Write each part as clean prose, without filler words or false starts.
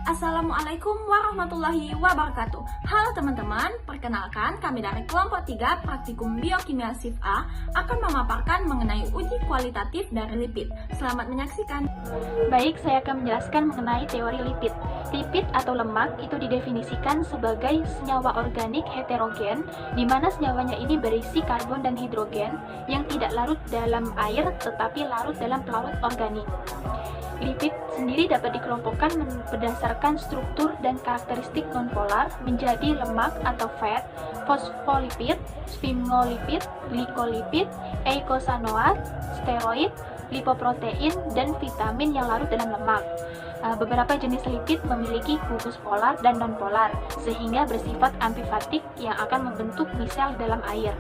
Assalamualaikum warahmatullahi wabarakatuh. Halo teman-teman, perkenalkan kami dari kelompok 3 Praktikum Biokimia Shift A akan memaparkan mengenai uji kualitatif dari lipid. Selamat menyaksikan. Baik, saya akan menjelaskan mengenai teori lipid. Lipid atau lemak itu didefinisikan sebagai senyawa organik heterogen, di mana senyawanya ini berisi karbon dan hidrogen yang tidak larut dalam air tetapi larut dalam pelarut organik. Lipid sendiri dapat dikelompokkan berdasarkan struktur dan karakteristik nonpolar menjadi lemak atau fat, fosfolipid, sphingolipid, glikolipid, eikosanoat, steroid, lipoprotein, dan vitamin yang larut dalam lemak. Beberapa jenis lipid memiliki gugus polar dan nonpolar, sehingga bersifat amfifatik yang akan membentuk misel dalam air.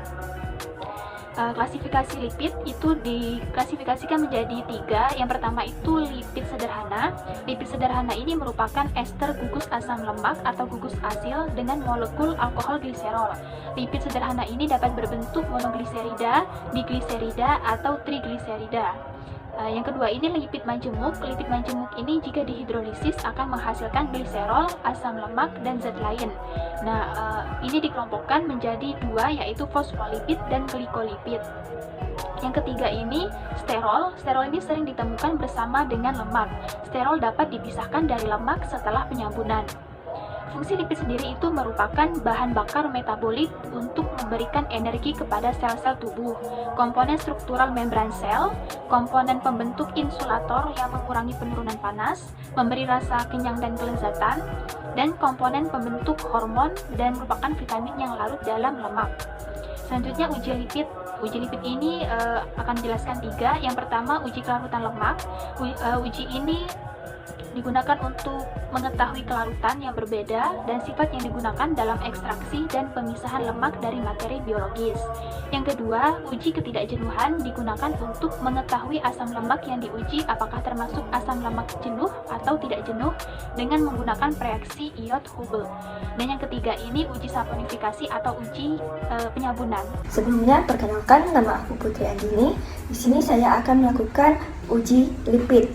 Klasifikasi lipid itu diklasifikasikan menjadi 3. Yang pertama itu lipid sederhana. Lipid sederhana ini merupakan ester gugus asam lemak atau gugus asil dengan molekul alkohol gliserol. Lipid sederhana ini dapat berbentuk monogliserida, digliserida, atau trigliserida. Yang kedua ini lipid majemuk. Lipid majemuk ini jika dihidrolisis akan menghasilkan gliserol, asam lemak, dan zat lain. Ini dikelompokkan menjadi 2, yaitu fosfolipid dan glikolipid. Yang ketiga ini sterol. Sterol ini sering ditemukan bersama dengan lemak. Sterol dapat dipisahkan dari lemak setelah penyambunan. Fungsi lipid sendiri itu merupakan bahan bakar metabolit untuk memberikan energi kepada sel-sel tubuh. Komponen struktural membran sel, komponen pembentuk insulator yang mengurangi penurunan panas, memberi rasa kenyang dan kelezatan, dan komponen pembentuk hormon dan merupakan vitamin yang larut dalam lemak. Selanjutnya uji lipid. Uji lipid ini akan dijelaskan 3. Yang pertama uji kelarutan lemak. Uji ini digunakan untuk mengetahui kelarutan yang berbeda dan sifat yang digunakan dalam ekstraksi dan pemisahan lemak dari materi biologis. Yang kedua, uji ketidakjenuhan digunakan untuk mengetahui asam lemak yang diuji apakah termasuk asam lemak jenuh atau tidak jenuh dengan menggunakan reaksi iod Hubble. Dan yang ketiga ini uji saponifikasi atau uji penyabunan. Sebelumnya, perkenalkan, nama aku Putri Andini. Di sini saya akan melakukan uji lipid.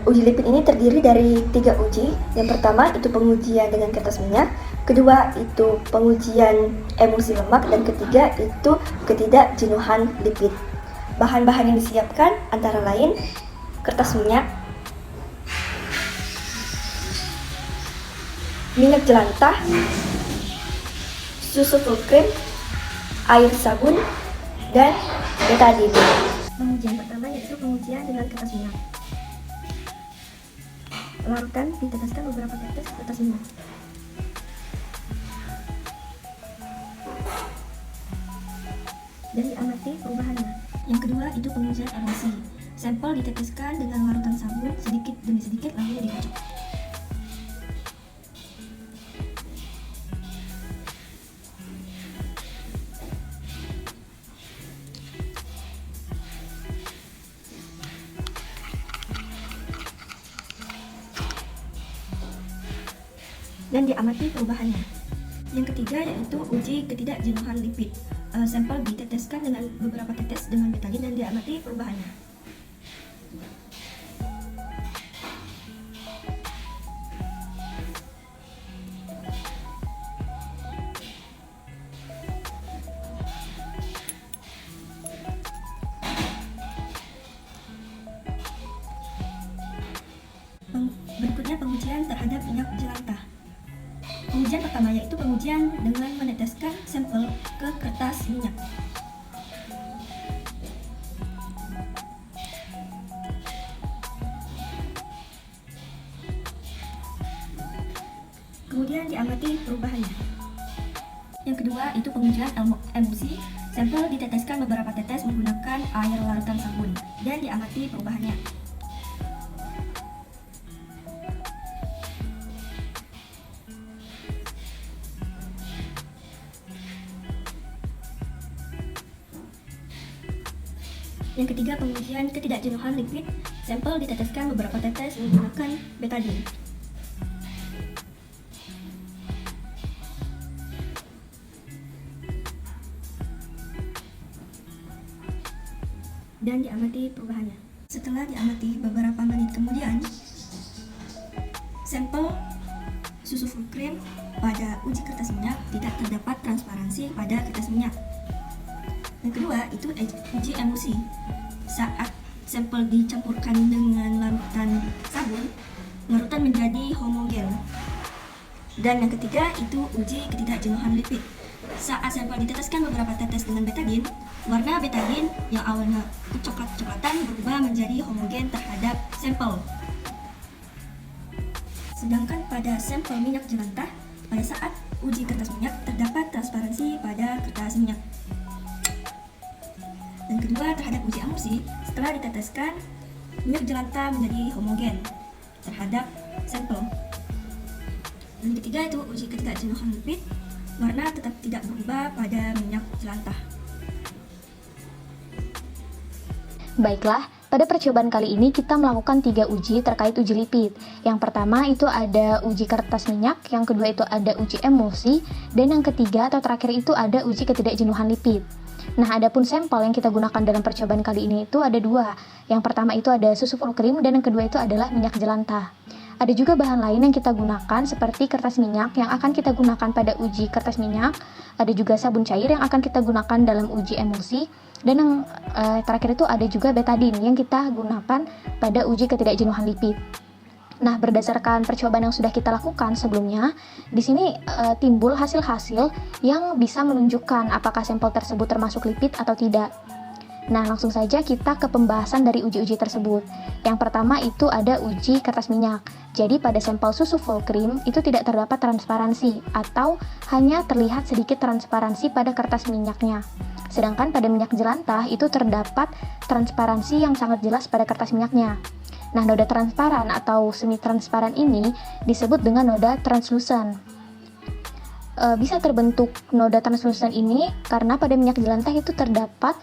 Uji lipid ini terdiri dari 3 uji. Yang pertama itu pengujian dengan kertas minyak, kedua itu pengujian emulsi lemak, dan ketiga itu ketidakjenuhan lipid. Bahan-bahan yang disiapkan antara lain kertas minyak, minyak jelantah, susu full cream, air sabun, dan betadine. Pengujian pertama yaitu pengujian dengan kertas minyak. Larutan diteteskan beberapa tetes kertas minyak. Dan diamati perubahannya. Yang kedua itu pengujian emulsi. Sampel diteteskan dengan larutan sabun sedikit demi sedikit lalu dikocok. Dan diamati perubahannya. Yang ketiga yaitu uji ketidakjenuhan lipid. Sampel diteteskan dengan beberapa tetes dengan betadine dan diamati perubahannya. Berikutnya pengujian terhadap minyak jelantah. Pengujian pertama yaitu pengujian dengan meneteskan sampel ke kertas minyak. Kemudian diamati perubahannya. Yang kedua itu pengujian emulsi. Sampel diteteskan beberapa tetes menggunakan air larutan sabun dan diamati perubahannya. Yang ketiga pengujian ketidakjenuhan lipid. Sampel diteteskan beberapa tetes menggunakan betadine. Dan diamati perubahannya. Setelah diamati beberapa menit kemudian, sampel susu full cream pada uji kertas minyak tidak terdapat transparansi pada kertas minyak. Yang kedua itu uji emulsi. Saat sampel dicampurkan dengan larutan sabun, larutan menjadi homogen. Dan yang ketiga itu uji ketidakjenuhan lipid. Saat sampel diteteskan beberapa tetes dengan betadin, warna betadin yang awalnya coklat-coklatan berubah menjadi homogen terhadap sampel. Sedangkan pada sampel minyak jelantah, pada saat uji kertas minyak terdapat transparansi pada kertas minyak. Dan kedua terhadap uji emulsi, setelah diteteskan, minyak jelantah menjadi homogen terhadap sampel. Dan ketiga itu uji ketidakjenuhan lipid, warna tetap tidak berubah pada minyak jelantah. Baiklah, pada percobaan kali ini kita melakukan 3 uji terkait uji lipid. Yang pertama itu ada uji kertas minyak, yang kedua itu ada uji emulsi, dan yang ketiga atau terakhir itu ada uji ketidakjenuhan lipid. Nah, adapun sampel yang kita gunakan dalam percobaan kali ini itu ada 2. Yang pertama itu ada susu full cream dan yang kedua itu adalah minyak jelantah. Ada juga bahan lain yang kita gunakan seperti kertas minyak yang akan kita gunakan pada uji kertas minyak. Ada juga sabun cair yang akan kita gunakan dalam uji emulsi. Dan yang terakhir itu ada juga betadin yang kita gunakan pada uji ketidakjenuhan lipid. Nah, berdasarkan percobaan yang sudah kita lakukan sebelumnya, di sini timbul hasil-hasil yang bisa menunjukkan apakah sampel tersebut termasuk lipid atau tidak. Nah, langsung saja kita ke pembahasan dari uji-uji tersebut. Yang pertama itu ada uji kertas minyak. Jadi pada sampel susu full cream itu tidak terdapat transparansi atau hanya terlihat sedikit transparansi pada kertas minyaknya. Sedangkan pada minyak jelantah itu terdapat transparansi yang sangat jelas pada kertas minyaknya. Nah, noda transparan atau semi transparan ini disebut dengan noda translucent. Bisa terbentuk noda translucent ini karena pada minyak jelantah itu terdapat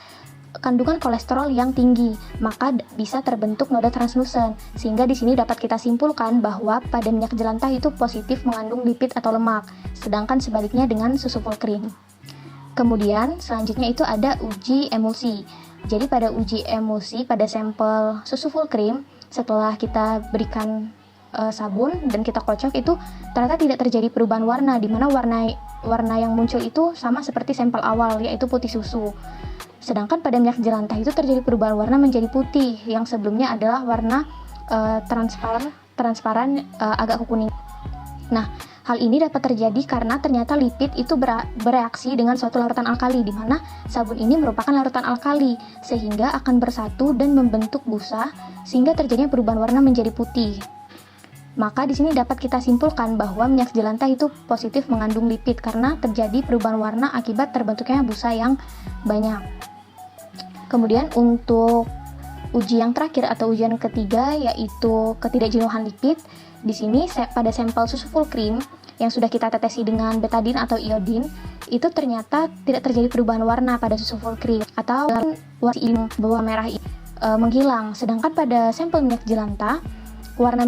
kandungan kolesterol yang tinggi, maka bisa terbentuk noda translucent. Sehingga di sini dapat kita simpulkan bahwa pada minyak jelantah itu positif mengandung lipid atau lemak, sedangkan sebaliknya dengan susu full cream. Kemudian selanjutnya itu ada uji emulsi. Jadi pada uji emulsi pada sampel susu full cream, setelah kita berikan sabun dan kita kocok itu ternyata tidak terjadi perubahan warna, di mana warna yang muncul itu sama seperti sampel awal, yaitu putih susu. Sedangkan pada minyak jelantah itu terjadi perubahan warna menjadi putih, yang sebelumnya adalah warna transparan agak kekuning. Nah, hal ini dapat terjadi karena ternyata lipid itu bereaksi dengan suatu larutan alkali, di mana sabun ini merupakan larutan alkali, sehingga akan bersatu dan membentuk busa, sehingga terjadinya perubahan warna menjadi putih. Maka di sini dapat kita simpulkan bahwa minyak jelantah itu positif mengandung lipid karena terjadi perubahan warna akibat terbentuknya busa yang banyak. Kemudian untuk uji yang terakhir atau ujian ketiga yaitu ketidakjenuhan lipid. Di sini pada sampel susu full cream yang sudah kita tetesi dengan betadin atau iodin, itu ternyata tidak terjadi perubahan warna pada susu full cream atau warna bawah merah menghilang. Sedangkan pada sampel minyak jelantah, warna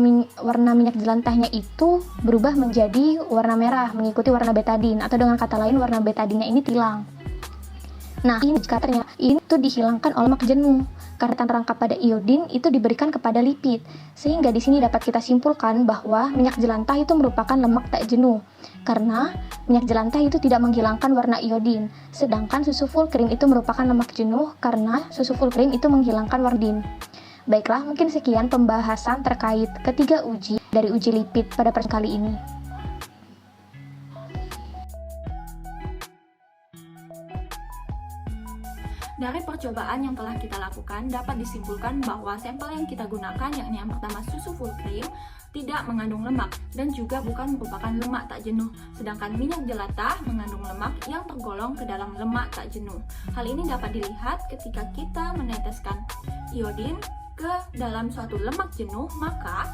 minyak jelantahnya itu berubah menjadi warna merah mengikuti warna betadin, atau dengan kata lain warna betadinnya ini hilang. Nah, ini jika ternyata ini tuh dihilangkan oleh lemak jenuh karena terangkap pada iodin itu diberikan kepada lipid, sehingga di sini dapat kita simpulkan bahwa minyak jelantah itu merupakan lemak tak jenuh karena minyak jelantah itu tidak menghilangkan warna iodin, sedangkan susu full cream itu merupakan lemak jenuh karena susu full cream itu menghilangkan warna iodin. Baiklah, mungkin sekian pembahasan terkait ketiga uji dari uji lipid pada pertemuan kali ini. Dari percobaan yang telah kita lakukan, dapat disimpulkan bahwa sampel yang kita gunakan, yakni yang pertama susu full cream, tidak mengandung lemak dan juga bukan merupakan lemak tak jenuh. Sedangkan minyak jelantah mengandung lemak yang tergolong ke dalam lemak tak jenuh. Hal ini dapat dilihat ketika kita meneteskan iodin ke dalam suatu lemak jenuh, maka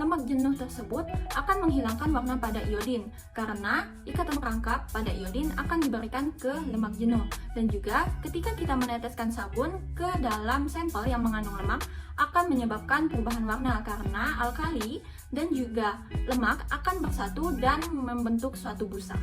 lemak jenuh tersebut akan menghilangkan warna pada iodin karena ikatan perangkap pada iodin akan diberikan ke lemak jenuh. Dan juga ketika kita meneteskan sabun ke dalam sampel yang mengandung lemak akan menyebabkan perubahan warna karena alkali dan juga lemak akan bersatu dan membentuk suatu busa.